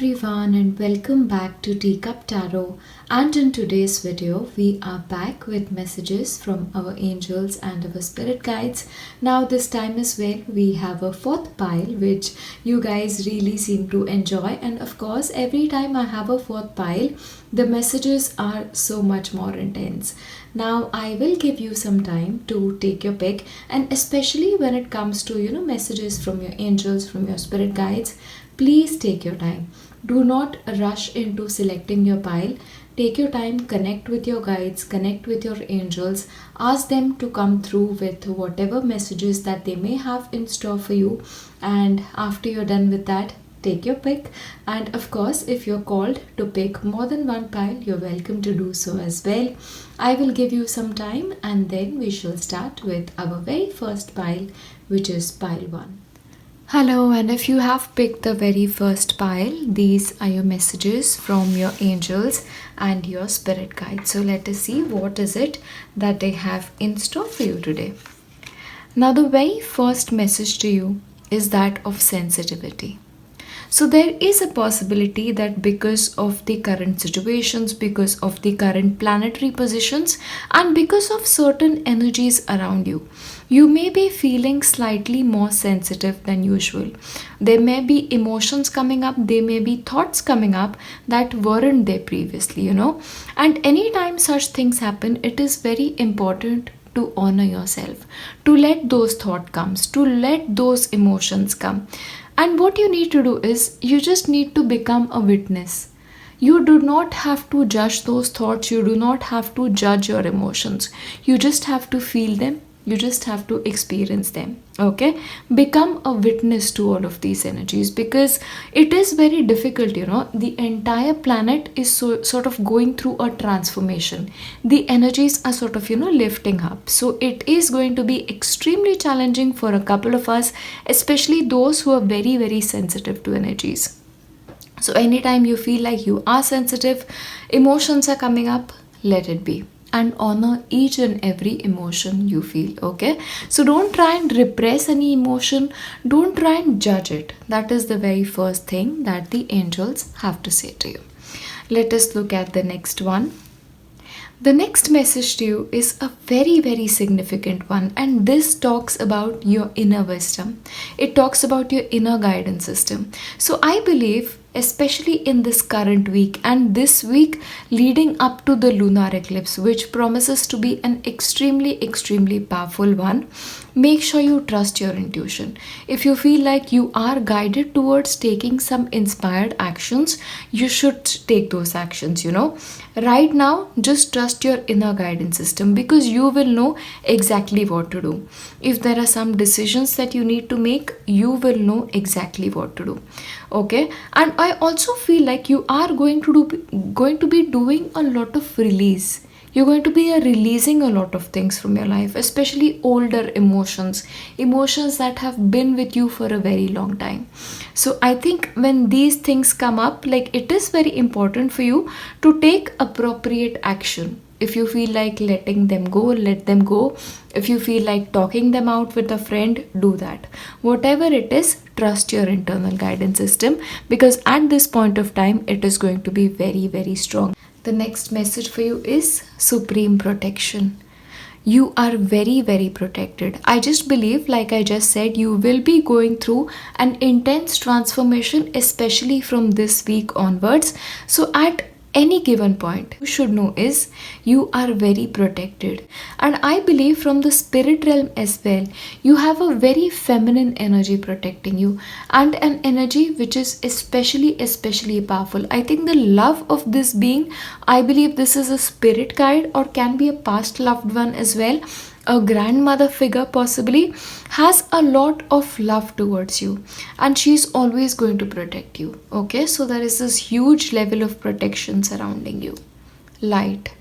everyone and welcome back to Teacup Tarot, and in today's video we are back with messages from our angels and our spirit guides. Now this time as well we have a fourth pile which you guys really seem to enjoy, and of course every time I have a fourth pile the messages are so much more intense. Now I will give you some time to take your pick, and especially when it comes to messages from your angels, from your spirit guides, please take your time. Do not rush into selecting your pile. Take your time, connect with your guides, connect with your angels, ask them to come through with whatever messages that they may have in store for you. And after you're done with that, take your pick. And of course, if you're called to pick more than one pile, you're welcome to do so as well. I will give you some time and then we shall start with our very first pile, which is pile 1. Hello, and if you have picked the very first pile, these are your messages from your angels and your spirit guides. So let us see what is it that they have in store for you today. Now the very first message to you is that of sensitivity. So there is a possibility that because of the current situations, because of the current planetary positions, and because of certain energies around you, you may be feeling slightly more sensitive than usual. There may be emotions coming up, there may be thoughts coming up that weren't there previously, And anytime such things happen, it is very important to honor yourself, to let those thoughts come, to let those emotions come. And what you need to do is, you just need to become a witness. You do not have to judge those thoughts, you do not have to judge your emotions. You just have to feel them, you just have to experience them, okay? Become a witness to all of these energies, because it is very difficult, The entire planet is sort of going through a transformation. The energies are sort of, lifting up. So it is going to be extremely challenging for a couple of us, especially those who are very, very sensitive to energies. So anytime you feel like you are sensitive, emotions are coming up, let it be. And honor each and every emotion you feel, okay? So don't try and repress any emotion. Don't try and judge it. That is the very first thing that the angels have to say to you. Let us look at the next one. The next message to you is a very, very significant one, and this talks about your inner wisdom. It talks about your inner guidance system. So I believe, especially in this current week and this week leading up to the lunar eclipse, which promises to be an extremely, extremely powerful one, make sure you trust your intuition. If you feel like you are guided towards taking some inspired actions, you should take those actions, Right now, just trust your inner guidance system, because you will know exactly what to do. If there are some decisions that you need to make, you will know exactly what to do. Okay? And I also feel like you are going to be doing a lot of release. You're going to be releasing a lot of things from your life, especially older emotions that have been with you for a very long time. So I think when these things come up, it is very important for you to take appropriate action. If you feel like letting them go, let them go. If you feel like talking them out with a friend, do that. Whatever it is, trust your internal guidance system, because at this point of time, it is going to be very, very strong. The next message for you is supreme protection. You are very, very protected. I just believe, like I just said, you will be going through an intense transformation, especially from this week onwards. So at any given point, you should know is you are very protected. And I believe from the spirit realm as well, you have a very feminine energy protecting you, and an energy which is especially powerful. I think the love of this being, I believe this is a spirit guide or can be a past loved one as well. A grandmother figure possibly has a lot of love towards you, and she's always going to protect you. Okay, so there is this huge level of protection surrounding you. Light.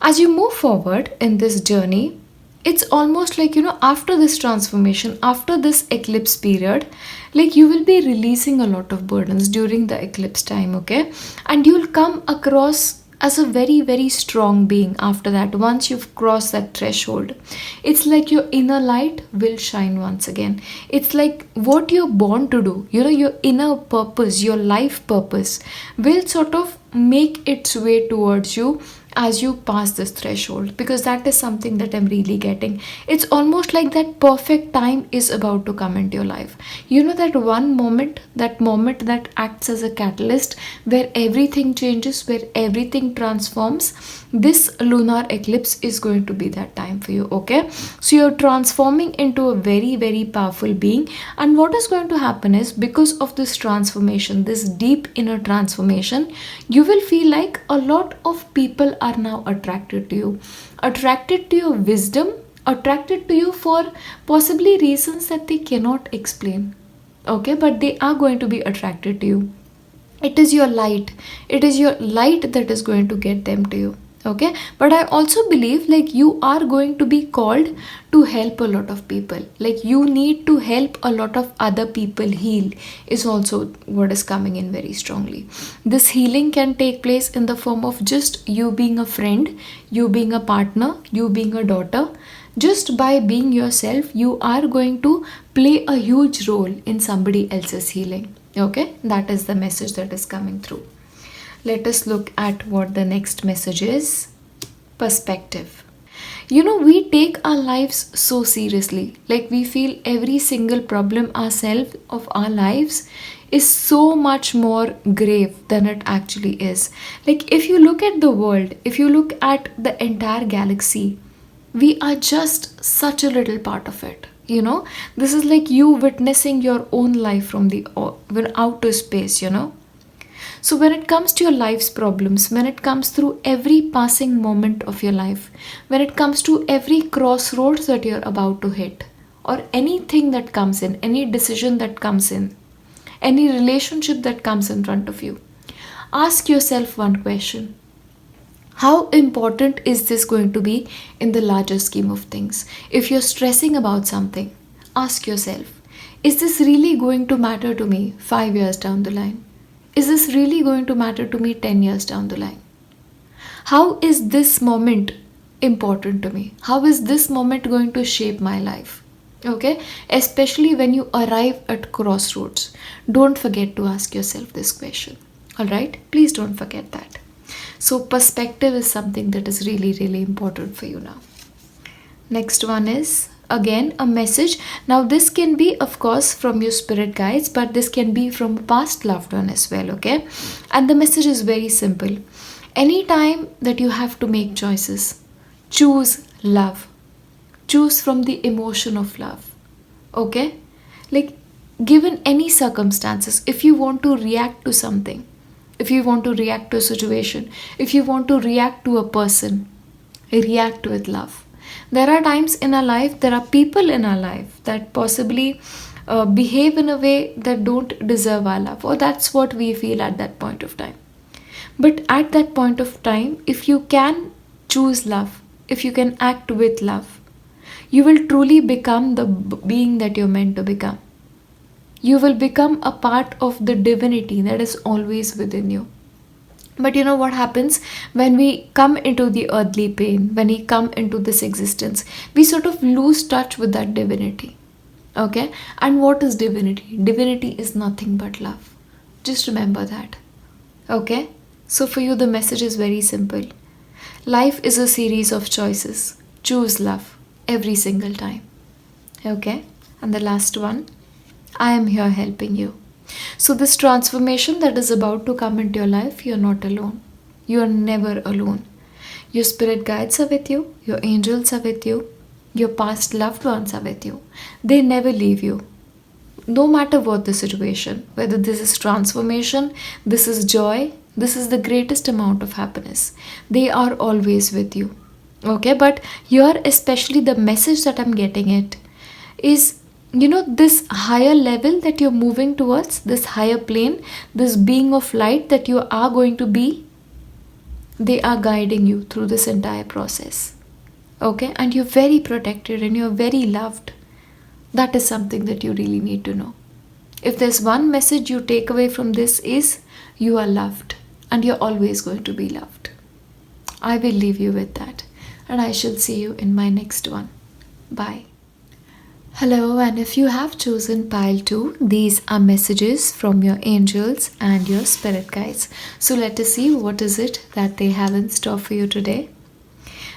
As you move forward in this journey, it's almost like, after this transformation, after this eclipse period, you will be releasing a lot of burdens during the eclipse time, okay? And you'll come across as a very, very strong being after that. Once you've crossed that threshold, it's like your inner light will shine once again. It's like what you're born to do, your inner purpose, your life purpose will sort of make its way towards you as you pass this threshold, because that is something that I'm really getting. It's almost like that perfect time is about to come into your life. That one moment, that moment that acts as a catalyst where everything changes, where everything transforms. This lunar eclipse is going to be that time for you, okay? So you're transforming into a very, very powerful being. And what is going to happen is, because of this transformation, this deep inner transformation, you will feel like a lot of people are now attracted to you, attracted to your wisdom, attracted to you for possibly reasons that they cannot explain, okay? But they are going to be attracted to you. It is your light, it is your light that is going to get them to you, okay? But I also believe like you are going to be called to help a lot of people, like you need to help a lot of other people heal, is also what is coming in very strongly. This healing can take place in the form of just you being a friend, you being a partner, you being a daughter. Just by being yourself, you are going to play a huge role in somebody else's healing, okay? That is the message that is coming through. Let us look at what the next message is. Perspective. We take our lives so seriously. Like we feel every single problem ourselves of our lives is so much more grave than it actually is. Like if you look at the world, if you look at the entire galaxy, we are just such a little part of it. This is like you witnessing your own life from the outer space. So when it comes to your life's problems, when it comes through every passing moment of your life, when it comes to every crossroads that you're about to hit, or anything that comes in, any decision that comes in, any relationship that comes in front of you, ask yourself one question. How important is this going to be in the larger scheme of things? If you're stressing about something, ask yourself, is this really going to matter to me 5 years down the line? Is this really going to matter to me 10 years down the line? How is this moment important to me? How is this moment going to shape my life? Okay? Especially when you arrive at crossroads, don't forget to ask yourself this question. Alright? Please don't forget that. So perspective is something that is really, really important for you now. Next one is again a message. Now this can be of course from your spirit guides, but this can be from a past loved one as well, okay? And the message is very simple. Anytime that you have to make choices, choose love. Choose from the emotion of love, okay? Like given any circumstances, if you want to react to something, if you want to react to a situation, if you want to react to a person, react with love. There are times in our life, there are people in our life that possibly behave in a way that don't deserve our love, or that's what we feel at that point of time. But at that point of time, if you can choose love, if you can act with love, you will truly become the being that you're meant to become. You will become a part of the divinity that is always within you. But you know what happens when we come into the earthly pain, when we come into this existence, we sort of lose touch with that divinity. Okay? And what is divinity? Divinity is nothing but love. Just remember that. Okay? So for you, the message is very simple. Life is a series of choices. Choose love every single time. Okay? And the last one, I am here helping you. So this transformation that is about to come into your life, you're not alone. You are never alone. Your spirit guides are with you. Your angels are with you. Your past loved ones are with you. They never leave you. No matter what the situation, whether this is transformation, this is joy, this is the greatest amount of happiness, they are always with you. Okay, but here especially the message that I'm getting it is, this higher level that you're moving towards, this higher plane, this being of light that you are going to be, they are guiding you through this entire process. Okay, and you're very protected and you're very loved. That is something that you really need to know. If there's one message you take away from this is, you are loved and you're always going to be loved. I will leave you with that, and I shall see you in my next one. Bye. Hello, and if you have chosen pile 2, these are messages from your angels and your spirit guides. So let us see what is it that they have in store for you today.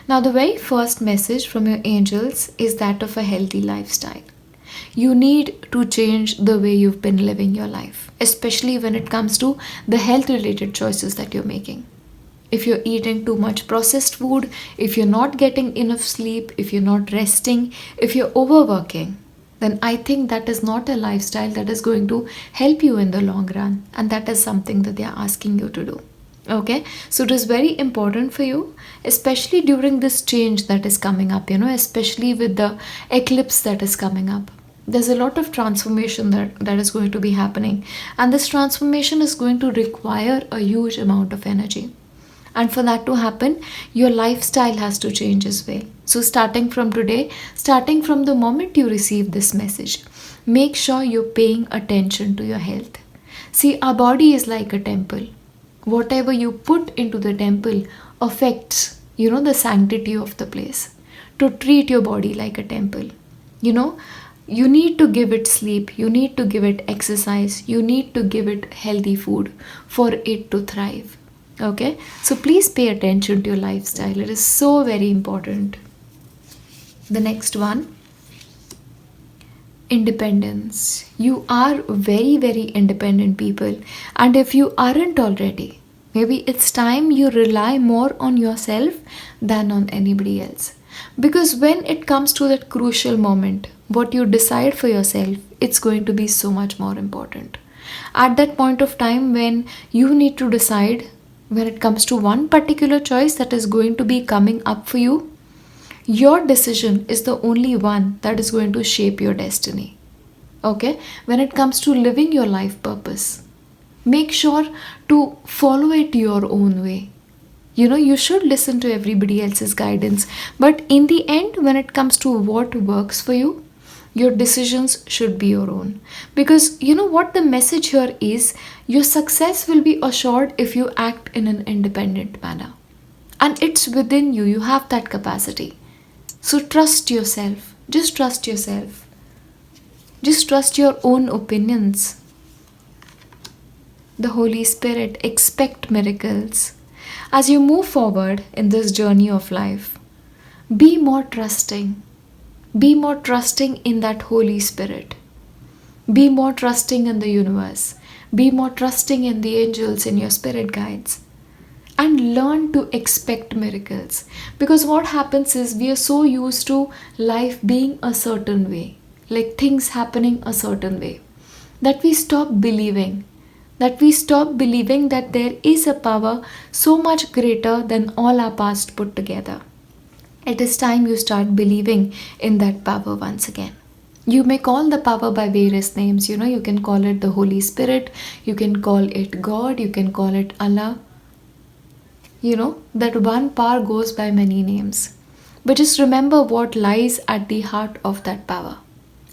Now, the very first message from your angels is that of a healthy lifestyle. You need to change the way you've been living your life, especially when it comes to the health related choices that you're making. If you're eating too much processed food, if you're not getting enough sleep, if you're not resting, if you're overworking, then I think that is not a lifestyle that is going to help you in the long run. And that is something that they are asking you to do. Okay, so it is very important for you, especially during this change that is coming up, especially with the eclipse that is coming up. There's a lot of transformation that is going to be happening, and this transformation is going to require a huge amount of energy. And for that to happen, your lifestyle has to change as well. So starting from today, starting from the moment you receive this message, make sure you're paying attention to your health. See, our body is like a temple. Whatever you put into the temple affects, the sanctity of the place. To treat your body like a temple, you need to give it sleep, you need to give it exercise, you need to give it healthy food for it to thrive. Okay, so please pay attention to your lifestyle. It is so very important. The next one, independence. You are very, very independent people, and if you aren't already, maybe it's time you rely more on yourself than on anybody else. Because when it comes to that crucial moment, what you decide for yourself, it's going to be so much more important. At that point of time when you need to decide, when it comes to one particular choice that is going to be coming up for you, your decision is the only one that is going to shape your destiny. Okay? When it comes to living your life purpose, make sure to follow it your own way. You should listen to everybody else's guidance, but in the end, when it comes to what works for you, your decisions should be your own. Because what the message here is, your success will be assured if you act in an independent manner. And it's within you, you have that capacity. So trust yourself. Just trust yourself. Just trust your own opinions. The Holy Spirit, expect miracles. As you move forward in this journey of life, be more trusting. Be more trusting in that Holy Spirit. Be more trusting in the universe. Be more trusting in the angels, in your spirit guides. And learn to expect miracles. Because what happens is we are so used to life being a certain way, like things happening a certain way, that we stop believing. That there is a power so much greater than all our past put together. It is time you start believing in that power once again. You may call the power by various names. You can call it the Holy Spirit, you can call it God, you can call it Allah. That one power goes by many names. But just remember what lies at the heart of that power.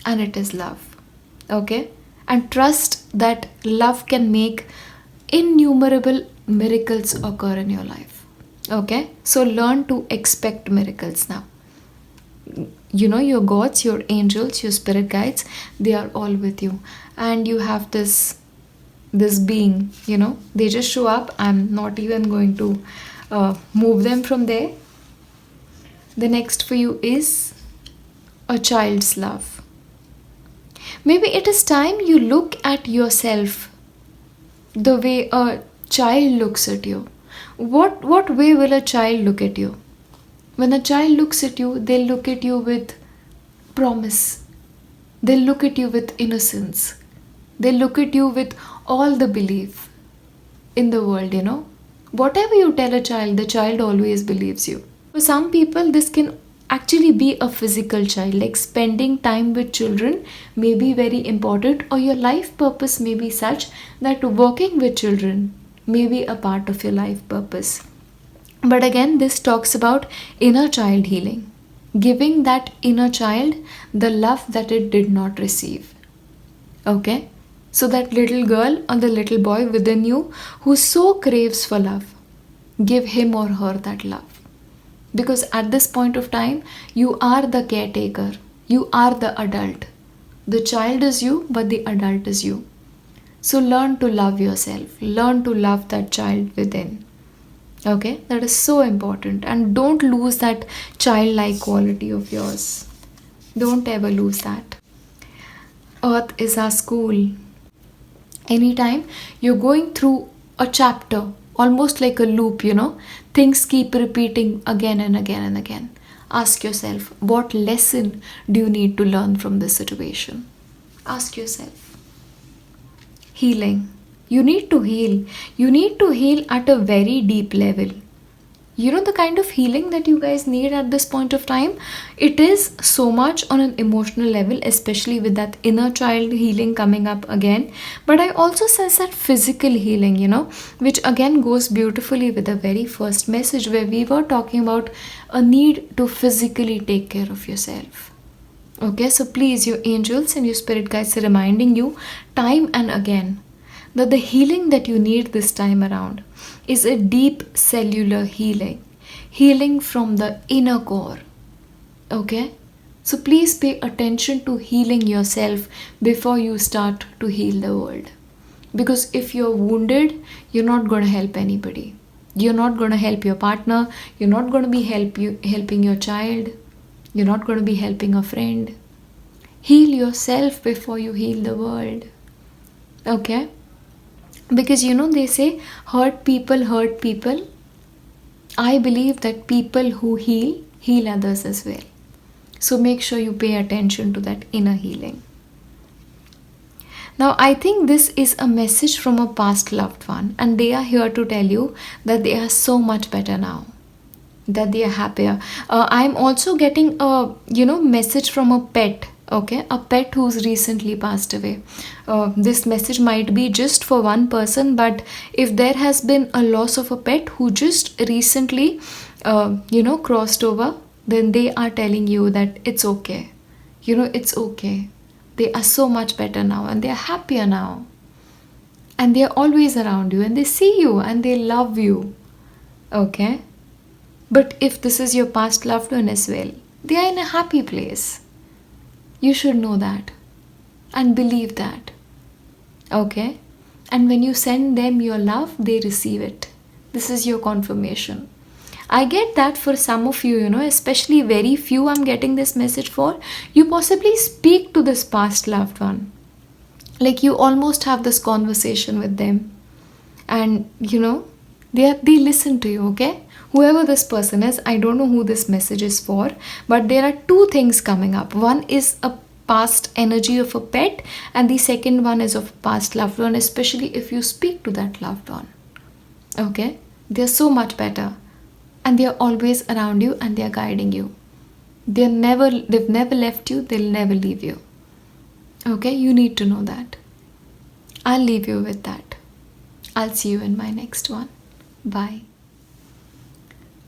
And it is love. Okay? And trust that love can make innumerable miracles occur in your life. Okay? So learn to expect miracles now. Your gods, your angels, your spirit guides, they are all with you. And you have this being, they just show up. I'm not even going to move them from there. The next for you is a child's love. Maybe it is time you look at yourself the way a child looks at you. What way will a child look at you? When a child looks at you, they'll look at you with promise. They'll look at you with innocence. They'll look at you with all the belief in the world, Whatever you tell a child, the child always believes you. For some people, this can actually be a physical child, like spending time with children may be very important, or your life purpose may be such that working with children may be a part of your life purpose. But again, this talks about inner child healing, giving that inner child the love that it did not receive. Okay? So that little girl or the little boy within you who so craves for love, Give him or her that love. Because at this point of time, you are the caretaker. You are the adult. The child is you, but the adult is you. So learn to love yourself. Learn to love that child within. Okay? That is so important. And don't lose that childlike quality of yours. Don't ever lose that. Earth is our school. Anytime you're going through a chapter, almost like a loop, things keep repeating again and again and again. Ask yourself, what lesson do you need to learn from this situation? Ask yourself. Healing. You need to heal. You need to heal at a very deep level. The kind of healing that you guys need at this point of time, it is so much on an emotional level, especially with that inner child healing coming up again. But I also sense that physical healing, which again goes beautifully with the very first message where we were talking about a need to physically take care of yourself. Okay, so please, your angels and your spirit guides are reminding you time and again that the healing that you need this time around is a deep cellular healing. Healing from the inner core. Okay? So please pay attention to healing yourself before you start to heal the world. Because if you're wounded, you're not going to help anybody. You're not going to help your partner. You're not going to be helping your child. You're not going to be helping a friend. Heal yourself before you heal the world. Okay? Because they say hurt people. I believe that people who heal others as well. So make sure you pay attention to that inner healing. Now I think this is a message from a past loved one, and they are here to tell you that they are so much better now, that they are happier. I'm also getting a message from a pet. Okay, a pet who's recently passed away. This message might be just for one person, but if there has been a loss of a pet who just recently crossed over, then they are telling you that it's okay. It's okay. They are so much better now and they are happier now. And they are always around you and they see you and they love you. Okay? But if this is your past loved one as well, they are in a happy place. You should know that and believe that. Okay? And when you send them your love, they receive it. This is your confirmation. I get that for some of you, especially very few I'm getting this message for, you possibly speak to this past loved one. Like you almost have this conversation with them. And, they listen to you, okay? Whoever this person is, I don't know who this message is for, but there are two things coming up. One is a past energy of a pet, and the second one is of a past loved one, especially if you speak to that loved one. Okay? They're so much better. And they're always around you and they're guiding you. They've never left you, they'll never leave you. Okay? You need to know that. I'll leave you with that. I'll see you in my next one. Bye.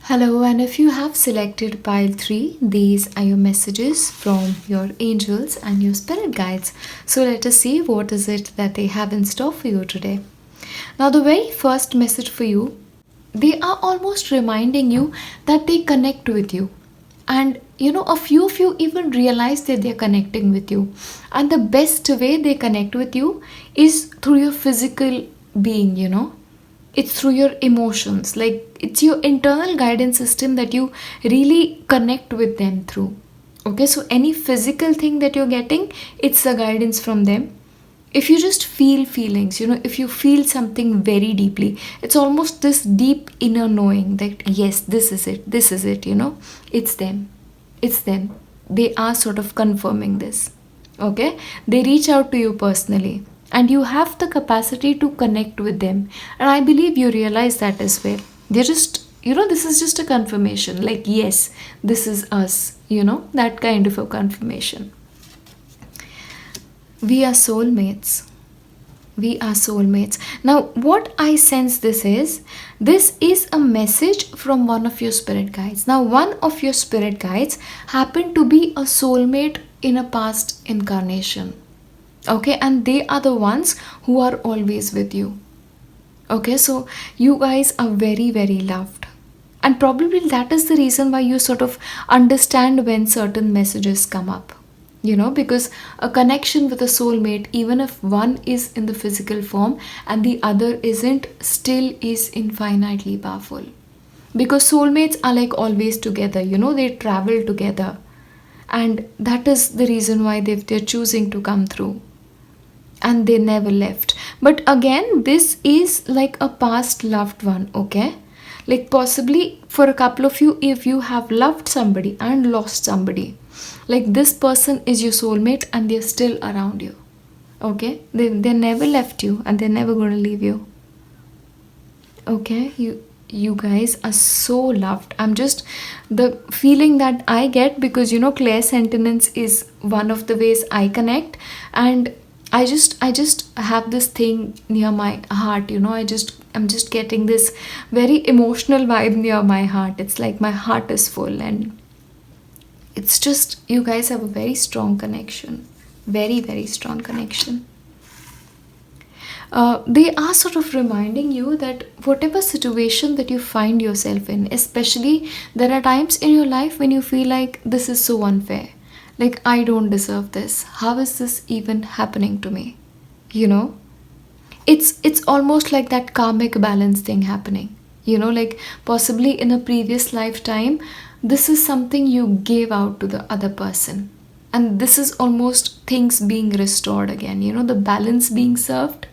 Hello, and if you have selected pile 3, these are your messages from your angels and your spirit guides. So let us see what is it that they have in store for you today. Now the very first message for you, they are almost reminding you that they connect with you. And a few of you even realize that they're connecting with you. And the best way they connect with you is through your physical being, It's through your emotions. Like it's your internal guidance system that you really connect with them through. Okay, so any physical thing that you're getting, it's the guidance from them. If you just feel feelings, if you feel something very deeply, it's almost this deep inner knowing that yes, this is it, it's them. It's them. They are sort of confirming this. Okay, they reach out to you personally. And you have the capacity to connect with them. And I believe you realize that as well. They're just, this is just a confirmation. Like, yes, this is us. That kind of a confirmation. We are soulmates. We are soulmates. Now, what I sense this is a message from one of your spirit guides. Now, one of your spirit guides happened to be a soulmate in a past incarnation. Okay, and they are the ones who are always with you. Okay, so you guys are very, very loved. And probably that is the reason why you sort of understand when certain messages come up. Because a connection with a soulmate, even if one is in the physical form and the other isn't, still is infinitely powerful. Because soulmates are like always together, they travel together. And that is the reason why they're choosing to come through, and they never left. But again, this is like a past loved one, okay? Like possibly for a couple of you, if you have loved somebody and lost somebody, like this person is your soulmate and they're still around you, okay? They never left you and they're never going to leave you, okay? You guys are so loved. I'm just, the feeling that I get, because clairsentience is one of the ways I connect, and I just have this thing near my heart, I'm just getting this very emotional vibe near my heart. It's like my heart is full, and it's just, you guys have a very strong connection, very, very strong connection. They are sort of reminding you that whatever situation that you find yourself in, especially there are times in your life when you feel like this is so unfair, like I don't deserve this, how is this even happening to me, you know it's almost like that karmic balance thing happening, like possibly in a previous lifetime this is something you gave out to the other person, and this is almost things being restored again, the balance being served.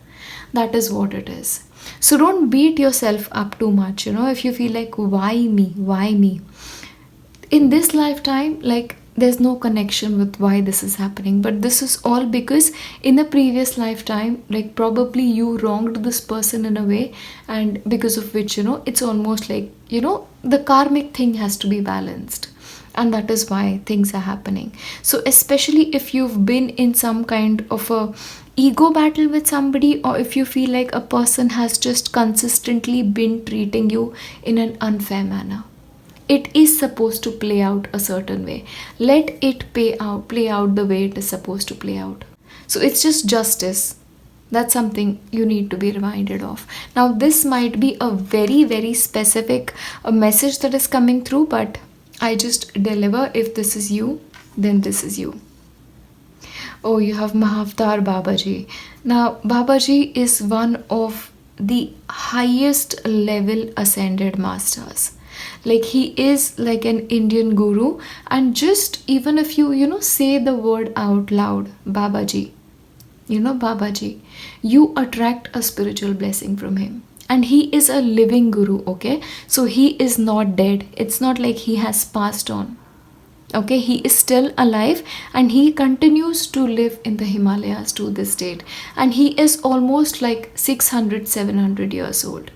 That is what it is. So don't beat yourself up too much, if you feel like, why me, in this lifetime, like there's no connection with why this is happening, but this is all because in a previous lifetime, like probably you wronged this person in a way, and because of which, it's almost like, the karmic thing has to be balanced, and that is why things are happening. So especially if you've been in some kind of a ego battle with somebody, or if you feel like a person has just consistently been treating you in an unfair manner, it is supposed to play out a certain way. Let it play out the way it is supposed to play out. So it's just justice. That's something you need to be reminded of. Now this might be a very, very specific message that is coming through, but I just deliver. If this is you, then this is you. Oh, you have Mahavtar Babaji. Now Babaji is one of the highest level ascended masters. Like he is like an Indian guru, and just even if you say the word out loud, Babaji, Babaji, you attract a spiritual blessing from him. And he is a living guru, okay? So he is not dead. It's not like he has passed on. Okay, he is still alive and he continues to live in the Himalayas to this date. And he is almost like 600-700 years old.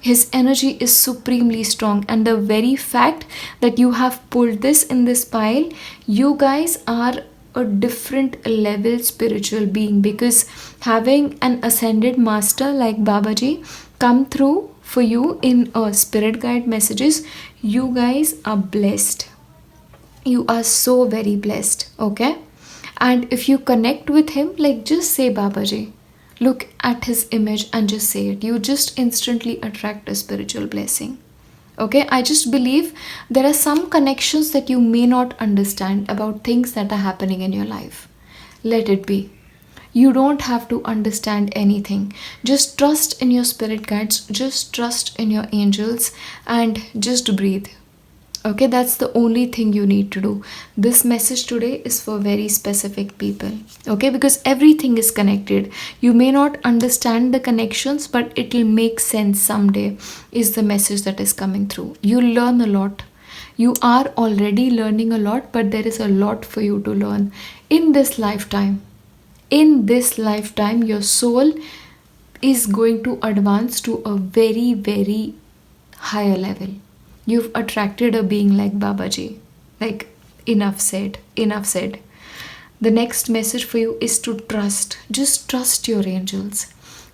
His energy is supremely strong, and the very fact that you have pulled this in this pile, you guys are a different level spiritual being, because having an ascended master like Babaji come through for you in spirit guide messages, you guys are blessed. You are so very blessed, okay? And if you connect with him, like just say Babaji, look at his image and just say it. You just instantly attract a spiritual blessing. Okay, I just believe there are some connections that you may not understand about things that are happening in your life. Let it be. You don't have to understand anything. Just trust in your spirit guides, just trust in your angels, and just breathe. Okay, that's the only thing you need to do. This message today is for very specific people. Okay, because everything is connected. You may not understand the connections, but it will make sense someday, is the message that is coming through. You'll learn a lot. You are already learning a lot, but there is a lot for you to learn in this lifetime. In this lifetime, your soul is going to advance to a very, very higher level. You've attracted a being like Babaji. Like, enough said, enough said. The next message for you is to trust. Just trust your angels.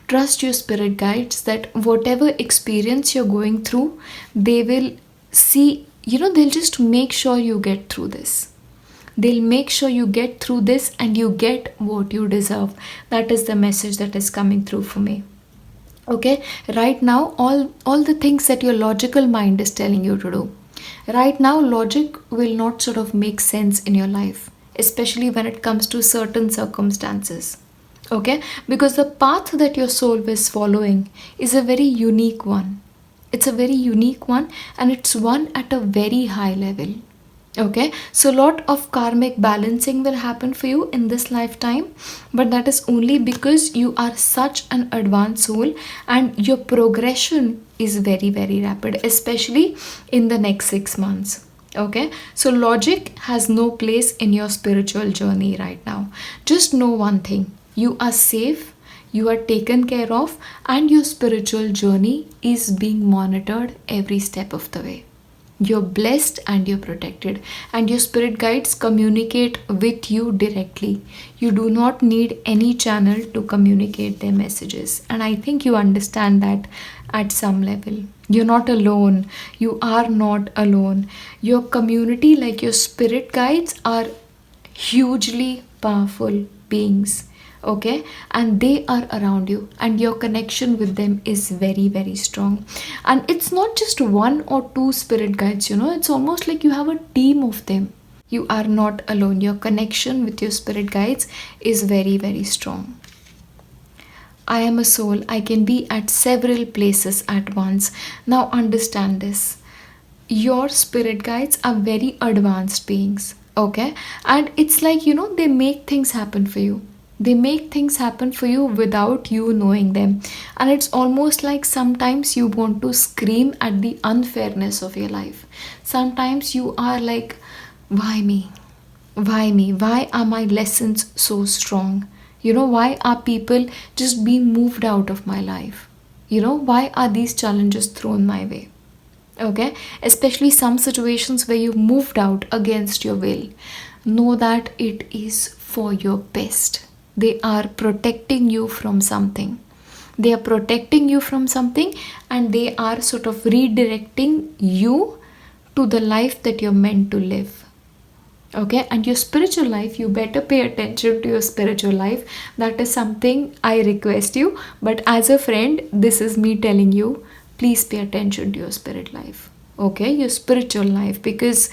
Trust your spirit guides that whatever experience you're going through, they will see, they'll just make sure you get through this. They'll make sure you get through this and you get what you deserve. That is the message that is coming through for me. Okay, right now all the things that your logical mind is telling you to do, right now logic will not sort of make sense in your life, especially when it comes to certain circumstances. Okay, because the path that your soul is following is a very unique one. It's a very unique one, and it's one at a very high level. Okay, so a lot of karmic balancing will happen for you in this lifetime, but that is only because you are such an advanced soul and your progression is very, very rapid, especially in the next 6 months. Okay, so logic has no place in your spiritual journey right now. Just know one thing, you are safe, you are taken care of, and your spiritual journey is being monitored every step of the way. You're blessed and you're protected, and your spirit guides communicate with you directly. You do not need any channel to communicate their messages, and I think you understand that at some level. You're not alone. You are not alone. Your community, like your spirit guides, are hugely powerful beings. Okay, and they are around you, and your connection with them is very, very strong. And it's not just one or two spirit guides, it's almost like you have a team of them. You are not alone. Your connection with your spirit guides is very, very strong. I am a soul. I can be at several places at once. Now understand this. Your spirit guides are very advanced beings. Okay, and it's like, they make things happen for you. They make things happen for you without you knowing them. And it's almost like sometimes you want to scream at the unfairness of your life. Sometimes you are like, why me? Why me? Why are my lessons so strong? Why are people just being moved out of my life? Why are these challenges thrown my way? Okay, especially some situations where you moved out against your will. Know that it is for your best. They are protecting you from something. They are protecting you from something, and they are sort of redirecting you to the life that you're meant to live. Okay, and your spiritual life, you better pay attention to your spiritual life. That is something I request you. But as a friend, this is me telling you, please pay attention to your spirit life. Okay, your spiritual life, because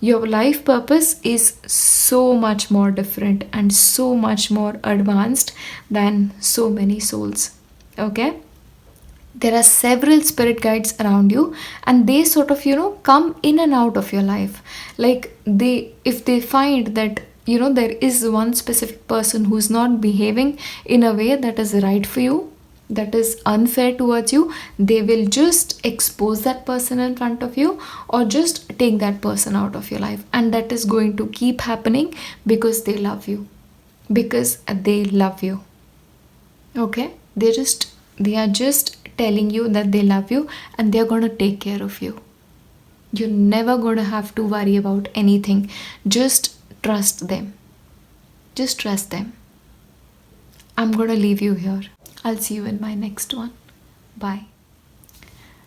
your life purpose is so much more different and so much more advanced than so many souls. Okay, there are several spirit guides around you, and they sort of come in and out of your life. Like, if they find that there is one specific person who's not behaving in a way that is right for you, that is unfair towards you, they will just expose that person in front of you, or just take that person out of your life. And that is going to keep happening because they love you. Because they love you. Okay, they are just telling you that they love you, and they're going to take care of you. You're never going to have to worry about anything. Just trust them. Just trust them. I'm going to leave you here. I'll see you in my next one. Bye.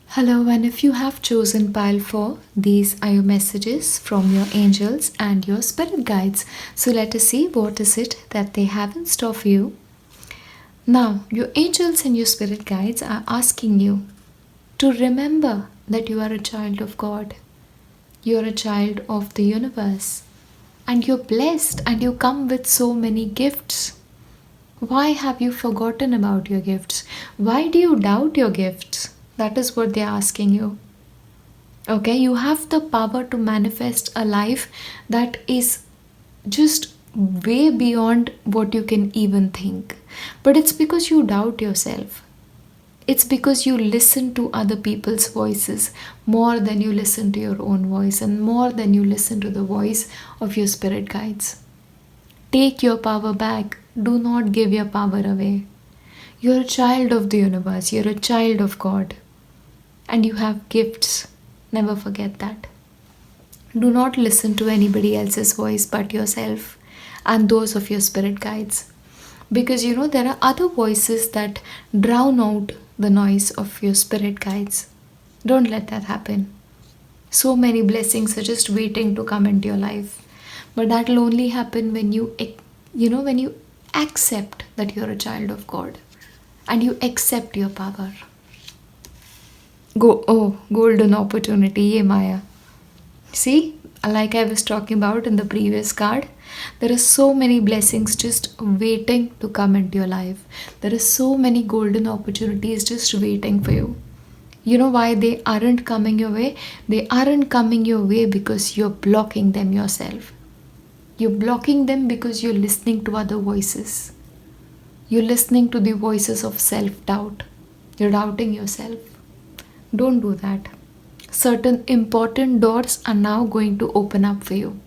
Hello, and if you have chosen pile 4, these are your messages from your angels and your spirit guides. So let us see what is it that they have in store for you. Now, your angels and your spirit guides are asking you to remember that you are a child of God. You are a child of the universe. And you're blessed, and you come with so many gifts. Why have you forgotten about your gifts? Why do you doubt your gifts? That is what they're asking you. Okay, you have the power to manifest a life that is just way beyond what you can even think. But it's because you doubt yourself. It's because you listen to other people's voices more than you listen to your own voice, and more than you listen to the voice of your spirit guides. Take your power back. Do not give your power away. You're a child of the universe. You're a child of God. And you have gifts. Never forget that. Do not listen to anybody else's voice but yourself and those of your spirit guides. Because there are other voices that drown out the noise of your spirit guides. Don't let that happen. So many blessings are just waiting to come into your life. But that will only happen when you accept that you're a child of God. and you accept your power. Golden opportunity, ye Maya. See, like I was talking about in the previous card, there are so many blessings just waiting to come into your life. There are so many golden opportunities just waiting for you. You know why they aren't coming your way? They aren't coming your way because you're blocking them yourself. You're blocking them because you're listening to other voices. You're listening to the voices of self-doubt. You're doubting yourself. Don't do that. Certain important doors are now going to open up for you.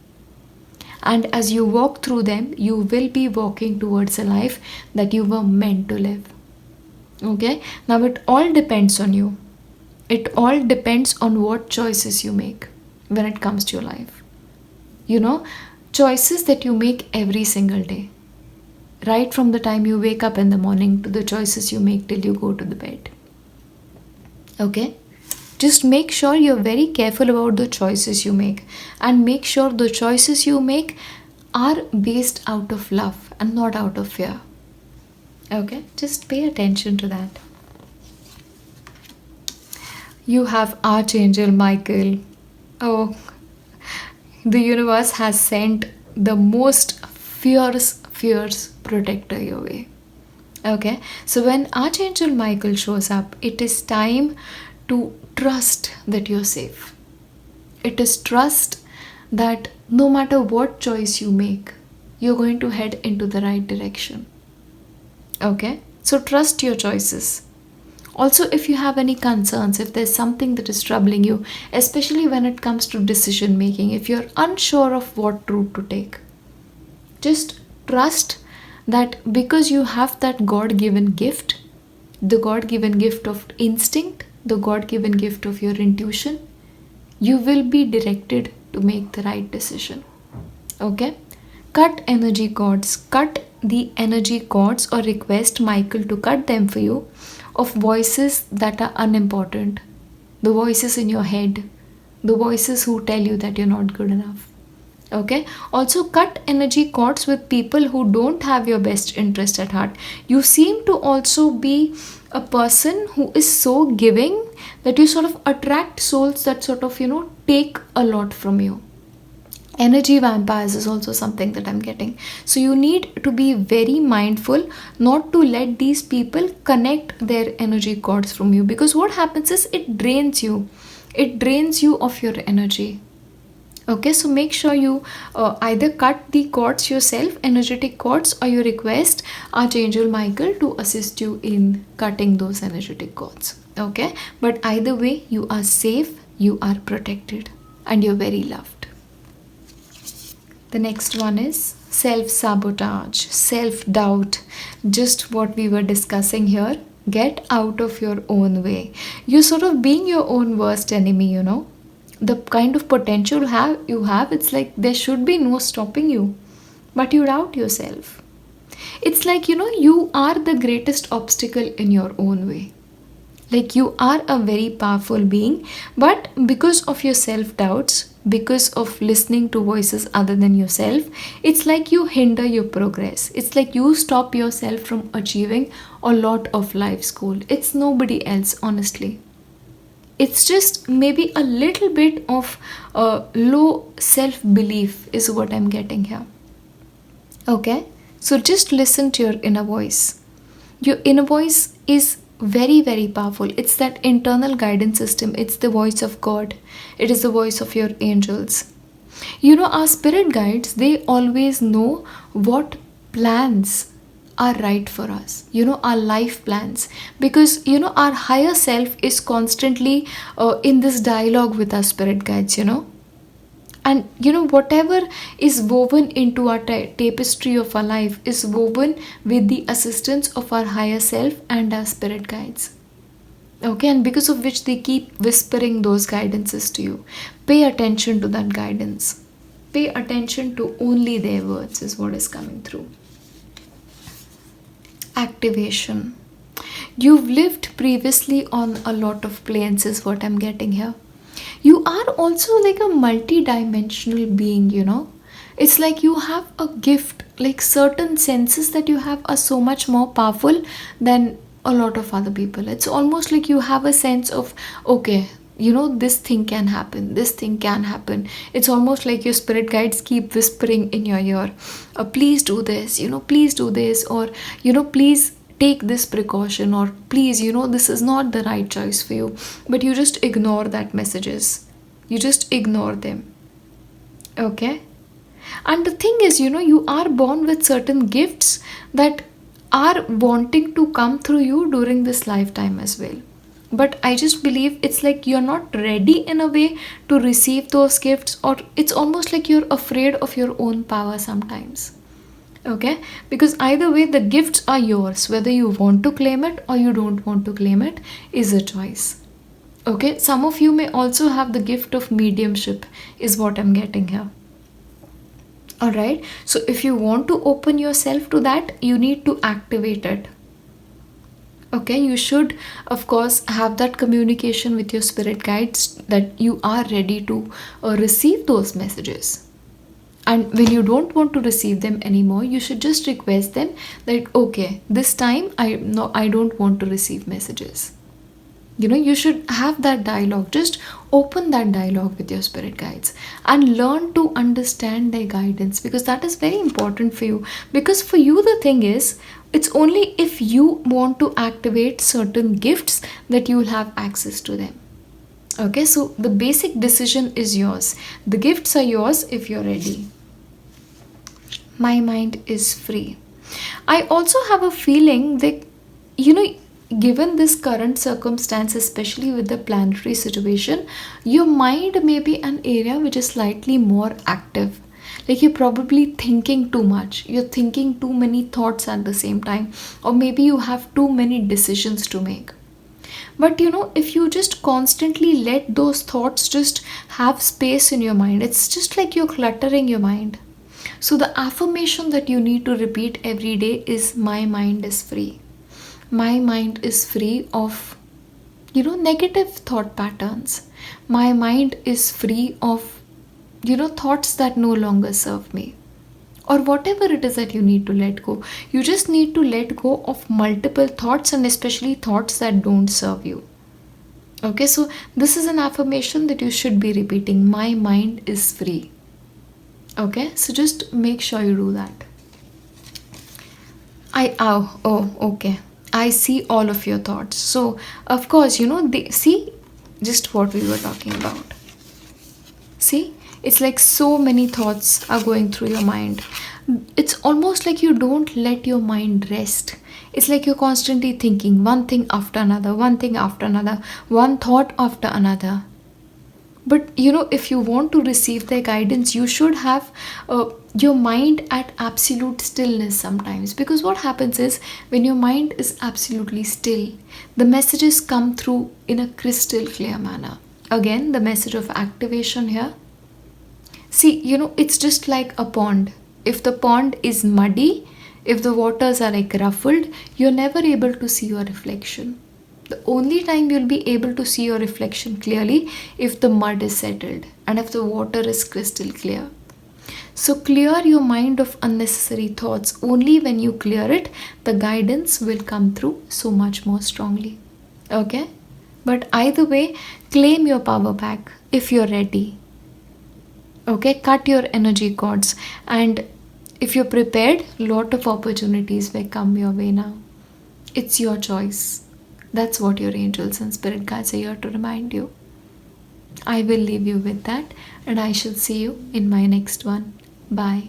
And as you walk through them, you will be walking towards a life that you were meant to live. Okay? Now it all depends on you. It all depends on what choices you make when it comes to your life. You know, choices that you make every single day. Right from the time you wake up in the morning to the choices you make till you go to the bed. Okay? Just make sure you're very careful about the choices you make, and make sure the choices you make are based out of love and not out of fear. Okay? Just pay attention to that. You have Archangel Michael. Oh, the universe has sent the most fierce protector your way. Okay? So when Archangel Michael shows up, it is time to trust that you're safe. It is trust that no matter what choice you make, you're going to head into the right direction. Okay? So trust your choices. Also, if you have any concerns, if there's something that is troubling you, especially when it comes to decision making, if you're unsure of what route to take, just trust that because you have that God-given gift, the God-given gift of instinct, the God-given gift of your intuition, you will be directed to make the right decision. Okay? Cut energy cords. Cut the energy cords, or request Michael to cut them for you, of voices that are unimportant. The voices in your head. The voices who tell you that you're not good enough. Okay? Also cut energy cords with people who don't have your best interest at heart. You seem to also be a person who is so giving that you sort of attract souls that sort of, take a lot from you. Energy vampires is also something that I'm getting. So you need to be very mindful not to let these people connect their energy cords from you, because what happens is it drains you. It drains you of your energy. Okay, so make sure you either cut the cords yourself, energetic cords, or you request Archangel Michael to assist you in cutting those energetic cords. Okay, but either way, you are safe, you are protected, and you're very loved. The next one is self-sabotage, self-doubt. Just what we were discussing here. Get out of your own way. You're sort of being your own worst enemy, The kind of potential you have, it's like there should be no stopping you. But you doubt yourself. It's like, you are the greatest obstacle in your own way. Like you are a very powerful being, but because of your self-doubts, because of listening to voices other than yourself, it's like you hinder your progress. It's like you stop yourself from achieving a lot of life's goal. It's nobody else, honestly. It's just maybe a little bit of low self-belief is what I'm getting here. Okay? So just listen to your inner voice. Your inner voice is very, very powerful. It's that internal guidance system. It's the voice of God. It is the voice of your angels. Our spirit guides, they always know what plans are right for us. Our life plans. Because, our higher self is constantly in this dialogue with our spirit guides, And, whatever is woven into our tapestry of our life is woven with the assistance of our higher self and our spirit guides. Okay, and because of which they keep whispering those guidances to you. Pay attention to that guidance. Pay attention to only their words is what is coming through. Activation. You've lived previously on a lot of planes is what I'm getting here. You are also like a multi-dimensional being, It's like you have a gift, like certain senses that you have are so much more powerful than a lot of other people. It's almost like you have a sense of, okay, this thing can happen, this thing can happen. It's almost like your spirit guides keep whispering in your ear, please do this, please do this, or please take this precaution, or please, this is not the right choice for you. But you just ignore that messages, you just ignore them. Okay. And the thing is, you are born with certain gifts that are wanting to come through you during this lifetime as well. But I just believe it's like you're not ready in a way to receive those gifts, or it's almost like you're afraid of your own power sometimes. Okay? Because either way, the gifts are yours. Whether you want to claim it or you don't want to claim it is a choice. Okay? Some of you may also have the gift of mediumship, is what I'm getting here. Alright, so if you want to open yourself to that, you need to activate it. Okay, you should, of course, have that communication with your spirit guides that you are ready to receive those messages. And when you don't want to receive them anymore, you should just request them that, okay, this time I don't want to receive messages. You should have that dialogue. Just open that dialogue with your spirit guides and learn to understand their guidance, because that is very important for you. Because for you, the thing is, it's only if you want to activate certain gifts that you will have access to them. Okay, so the basic decision is yours. The gifts are yours if you're ready. My mind is free. I also have a feeling that, given this current circumstance, especially with the planetary situation, your mind may be an area which is slightly more active. Like you're probably thinking too much, you're thinking too many thoughts at the same time, or maybe you have too many decisions to make. But if you just constantly let those thoughts just have space in your mind, it's just like you're cluttering your mind. So the affirmation that you need to repeat every day is, my mind is free. My mind is free of, negative thought patterns. My mind is free of, thoughts that no longer serve me. Or whatever it is that you need to let go. You just need to let go of multiple thoughts, and especially thoughts that don't serve you. Okay, so this is an affirmation that you should be repeating. My mind is free. Okay, so just make sure you do that. Okay. I see all of your thoughts. So, of course, they see just what we were talking about. See, it's like so many thoughts are going through your mind. It's almost like you don't let your mind rest. It's like you're constantly thinking one thing after another, one thing after another, one thought after another. But if you want to receive their guidance, you should have your mind at absolute stillness sometimes. Because what happens is, when your mind is absolutely still, the messages come through in a crystal clear manner. Again, the message of activation here. See, it's just like a pond. If the pond is muddy, if the waters are like ruffled, you're never able to see your reflection. The only time you'll be able to see your reflection clearly if the mud is settled and if the water is crystal clear. So clear your mind of unnecessary thoughts. Only when you clear it, the guidance will come through so much more strongly. Okay? But either way, claim your power back if you're ready. Okay? Cut your energy cords, and if you're prepared, lot of opportunities will come your way now. It's your choice. That's what your angels and spirit guides are here to remind you. I will leave you with that, and I shall see you in my next one. Bye.